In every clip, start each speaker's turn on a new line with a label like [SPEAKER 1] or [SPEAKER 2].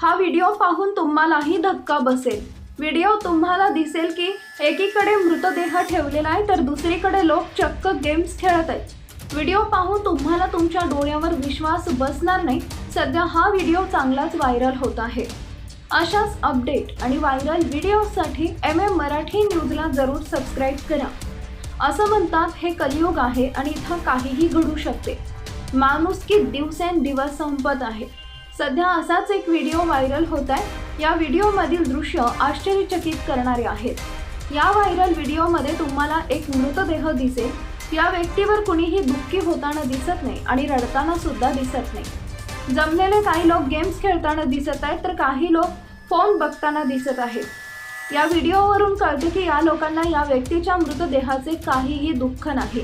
[SPEAKER 1] हा व्हिडिओ पाहून तुम्हालाही धक्का बसेल। व्हिडिओ तुम्हाला दिसेल की एकीकडे मृतदेह ठेवलेला आहे तर दुसरीकडे लोक चक्क गेम्स खेळत आहेत। व्हिडिओ पाहून तुम्हाला तुमच्या डोळ्यावर विश्वास बसणार नाही। सध्या हा व्हिडिओ चांगलाच व्हायरल होत आहे। अशाच अपडेट आणि व्हायरल व्हिडिओसाठी मराठी न्यूजला जरूर सबस्क्राईब करा। असं म्हणतात हे कलियुग आहे आणि इथं काहीही घडू शकते। माणुसकी दिवसेंदिवस संपत आहे। सध्या असाच एक व्हिडिओ व्हायरल होत आहे। या व्हिडिओमधील दृश्य आश्चर्यचकित करणारे आहेत। या व्हायरल व्हिडिओमध्ये तुम्हाला एक मृतदेह दिसेल। या व्यक्तीवर कुणीही दुःखी होताना दिसत नाही आणि रडताना सुद्धा दिसत नाही। जमलेले काही लोक गेम्स खेळताना दिसत आहेत तर काही लोक फोन बघताना दिसत आहेत। या व्हिडिओवरून कळते की या लोकांना या व्यक्तीच्या मृतदेहाचे काहीही दुःख नाही।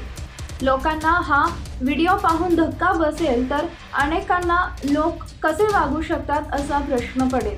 [SPEAKER 1] लोकांना हा व्हिडिओ पाहून धक्का बसेल तर अनेकांना लोक कसे वागू शकतात असा प्रश्न पडेल।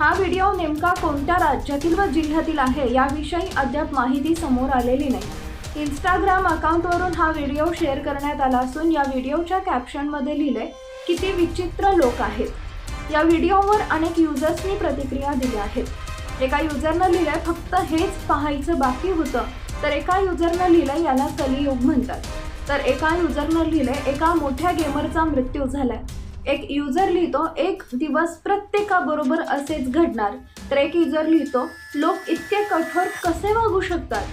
[SPEAKER 1] हा व्हिडिओ नेमका कोणत्या राज्यातील व जिल्ह्यातील आहे याविषयी अद्याप माहिती समोर आलेली नाही। इंस्टाग्राम अकाउंटवरून हा व्हिडिओ शेअर करण्यात आला असून या व्हिडिओच्या कॅप्शनमध्ये लिहिले किती विचित्र लोक आहेत। या व्हिडिओवर अनेक युजर्सनी प्रतिक्रिया दिल्या आहेत। एका युजरनं लिहिलंय फक्त हेच पाहायचं बाकी होतं, तर एका युजरनं लिहिलंय याला कलियुग म्हणतात, तर एका युजरनं लिहिलंय एका मोठ्या गेमरचा मृत्यू झालाय। एक युजर लिहितो एक दिवस प्रत्येकाबरोबर असेच घडणार, तर एक युजर लिहितो लोक इतके कठोर कसे वागू शकतात।